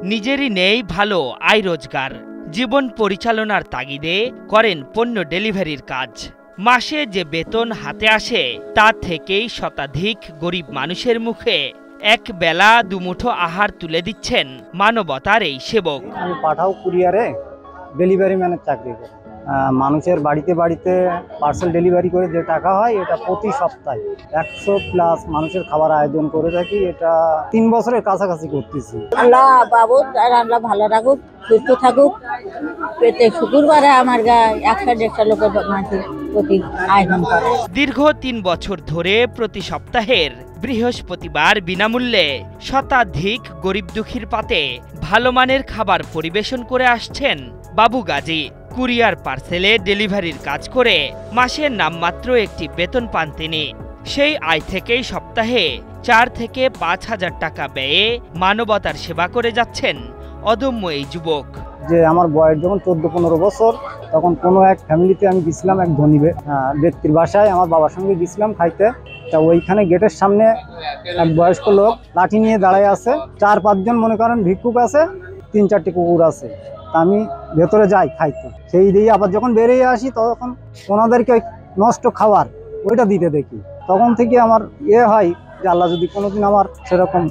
নিজেরই নেই ভালো আয় রোজগার, জীবন পরিচালনার তাগিদে করেন পণ্য ডেলিভারির কাজ। মাসে যে বেতন হাতে আসে তা থেকেই শতাধিক গরিব মানুষের মুখে এক বেলা দুমুঠো আহার তুলে দিচ্ছেন মানবতার এই সেবক। আমি পাঠাও কুরিয়ারে ডেলিভারি ম্যানের চাকরি করি। মানুষের বাড়িতে বাড়িতে পার্সেল ডেলিভারি করে যে টাকা হয় এটা প্রতি সপ্তাহে 100+ মানুষের খাবার আয়োজন করে থাকি। এটা 3 বছরের কাছাকাছি করতেছি। আল্লাহ বাবু আল্লাহ ভালো রাখুক, সুস্থ থাকুক। প্রত্যেক শুক্রবারে আমার গায়ে 100-150 লোকের প্রতি আয়োজন করে। দীর্ঘ 3 বছর ধরে প্রতি সপ্তাহের বৃহস্পতিবার বিনামূল্যে শতাধিক গরিব দুঃখীর পাতে ভালো মানের খাবার পরিবেশন করে আসছেন বাবু গাজী। কুরিয়ার পার্সেলে ডেলিভারির কাজ করে মাসে নামমাত্র একটি বেতন পান তিনি। সেই আয় থেকেই সপ্তাহে 4 থেকে 5 হাজার টাকা ব্যয়ে মানবতার সেবা করে যাচ্ছেন অদম্য এই যুবক। যে আমার বয়স যখন 14-15 বছর, তখন কোনো এক ফ্যামিলিতে আমি গেছিলাম, এক ধনী ব্যক্তির বাসায় আমার বাবার সঙ্গে গেছিলাম খাইতে। তা ওইখানে গেটের সামনে এক বয়স্ক লোক লাঠি নিয়ে দাঁড়ায় আছে, 4-5 জন মনে করেন ভিক্ষুক আছে, 3-4টি কুকুর আছে। তা আমি ভেতরে যাই খাইতে, সেই দিয়ে আবার যখন বেরিয়ে আসি তখন ওনাদেরকে নষ্ট খাবার ওইটা দিতে দেখি। তখন থেকে আমার হয় যে আল্লাহ যদি কোনোদিন আমার সেরকম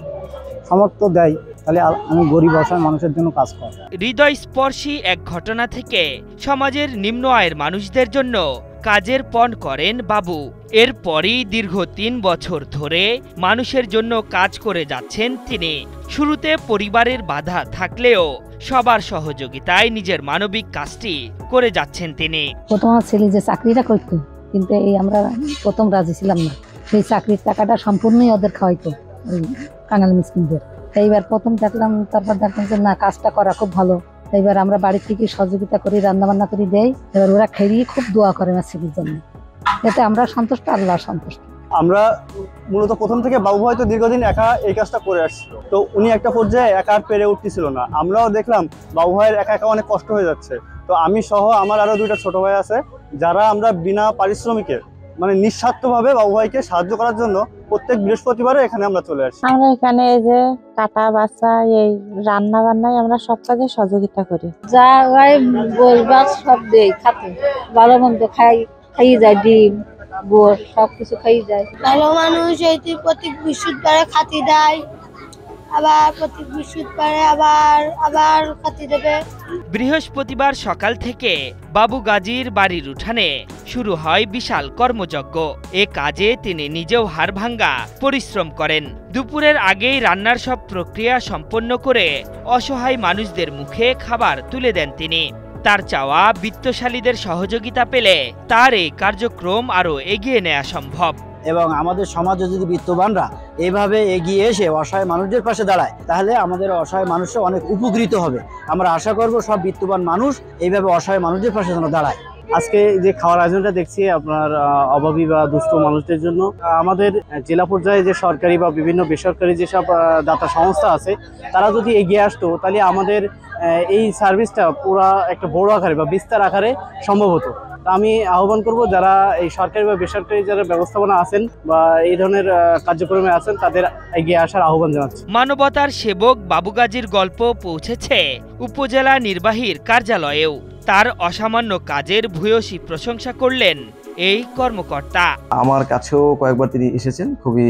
সামর্থ্য দেয় তাহলে আমি গরিব অসহায় মানুষের জন্য কাজ করি। হৃদয়স্পর্শী এক ঘটনা থেকে সমাজের নিম্ন আয়ের মানুষদের জন্য কাজের পণ করেন বাবু। এরপরই দীর্ঘ 3 বছর ধরে মানুষের জন্য কাজ করে যাচ্ছেন তিনি। শুরুতে পরিবারের বাধা থাকলেও সবার সহযোগিতায় নিজের মানবিক কাজটি করে যাচ্ছেন তিনি। প্রথম ছেলে যে চাকরিটা করতো, কিন্তু এই আমরা প্রথম রাজি ছিলাম না। সেই চাকরির টাকাটা সম্পূর্ণই ওদের খাওয়াইতো, ওই কাঙাল মিসকিনদের। এইবার প্রথম দেখলাম, তারপর দেখলাম যে না, কাজটা করা খুব ভালো। এইবার আমরা বাড়ি থেকে সহযোগিতা করি, রান্না বান্না করে দেই। এবার ওরা খেয়ে খুব দোয়া করে আমার ছেলের জন্য। এতে আমরা সন্তুষ্ট, আল্লাহ সন্তুষ্ট। আমরা মূলত প্রথম থেকে বাবু হয়তো দীর্ঘদিন একা এই কাজটা করে আসছিল, তো উনি একটা পর্যায়ে একা আর পেরে উঠতেছিল না। আমরাও দেখলাম বাবু ভাইয়ের একা একা অনেক কষ্ট হয়ে যাচ্ছে। তো আমি সহ আমার আরো 2টা ছোট ভাই আছে, যারা আমরা বিনা পারিশ্রমিকে মানে নিঃস্বার্থভাবে বাবু ভাইকে সাহায্য করার জন্য প্রত্যেক বৃহস্পতিবারে এখানে আমরা চলে আসি। আমরা এখানে এই যে কাটা বাছা, এই রান্না বান্নায় আমরা সব কাজে সহযোগিতা করি। যা হয় বসবাস সব দেই, খাতে ভালো মন্দ খাই যায়, ডিম গোশ সবকিছু খাই যায়। ভালো মানুষ এই প্রতি বৃহস্পতিবারে খাতি দেয়, আবার প্রতি বৃহস্পতিবারে আবার খাতি দেবে। বৃহস্পতিবার সকাল থেকে বাবু গাজীর বাড়ির উঠানে শুরু হয় বিশাল কর্মযজ্ঞ। এ কাজে তিনি নিজেও হাড়ভাঙ্গা পরিশ্রম করেন। দুপুরের আগেই রান্নার সব প্রক্রিয়া সম্পন্ন করে অসহায় মানুষদের মুখে খাবার তুলে দেন তিনি। তার চাওয়া বিত্তশালীদের সহযোগিতা পেলে তার এই কার্যক্রম আরও এগিয়ে নেওয়া সম্ভব। এবং আমাদের সমাজে যদি বিত্তবানরা এইভাবে এগিয়ে এসে অসহায় মানুষদের পাশে দাঁড়ায়, তাহলে আমাদের অসহায় মানুষরা অনেক উপকৃত হবে। আমরা আশা করব সব বিত্তবান মানুষ এইভাবে অসহায় মানুষদের পাশে যেন দাঁড়ায়। আজকে যে খাওয়ার আয়োজনটা দেখছি আপনার অভাবী বা দুস্থ মানুষদের জন্য, আমাদের জেলা পর্যায়ে যে সরকারি বা বিভিন্ন বেসরকারি যেসব দাতা সংস্থা আছে, তারা যদি এগিয়ে আসতো তাহলে আমাদের এই সার্ভিসটা পুরো একটা বড় আকারে বা বিস্তার আকারে সম্ভব হতো। আমি আহ্বান করব যারা এই সরকারি বা বেসরকারি যারা ব্যবস্থাপনা আছেন বা এই ধরনের কার্যক্রমে আছেন, তাদের এগিয়ে আসার আহ্বান জানাচ্ছি। মানবতার সেবক বাবু গাজীর গল্প পৌঁছেছে উপজেলা নির্বাহীর কার্যালয়েও। তার অসামান্য কাজের ভূয়সী প্রশংসা করলেন এই কর্মকর্তা। আমার কাছেও কয়েকবার তিনি এসেছেন। খুবই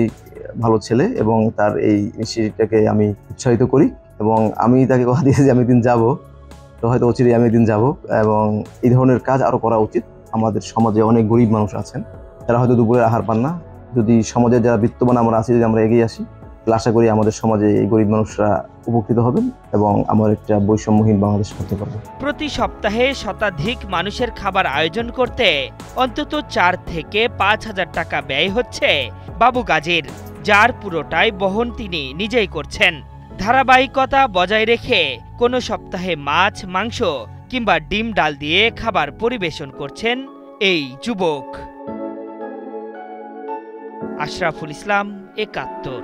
ভালো ছেলে এবং তার এই ইনিশিয়েটিভটাকে আমি উৎসাহিত করি এবং আমি তাকে কথা দিয়েছি যে আমি একদিন যাব, তো হয়তো অচিরেই আমি একদিন যাব। এবং এই ধরনের কাজ আরও করা উচিত। আমাদের সমাজে অনেক গরিব মানুষ আছেন যারা হয়তো দুপুরে আহার পান না। যদি সমাজের যারা বিত্তবান আমরা আছি, যদি আমরা এগিয়ে আসি, তাহলে আশা করি আমাদের সমাজে এই গরিব মানুষরা উপকৃত হবেন এবং আমার একটা বৈষম্যহীন বাংলাদেশ করতে পারবো। প্রতি সপ্তাহে শতাধিক মানুষের খাবার আয়োজন করতে অন্তত 4 থেকে 5 হাজার টাকা ব্যয় হচ্ছে বাবু গাজীর, যার পুরোটাই বহন তিনি নিজেই করছেন। ধারাবাহিকতা বজায় রেখে কোনো সপ্তাহে মাছ, মাংস কিংবা ডিম ডাল দিয়ে খাবার পরিবেশন করছেন এই যুবক। আশরাফুল ইসলাম, ৭১।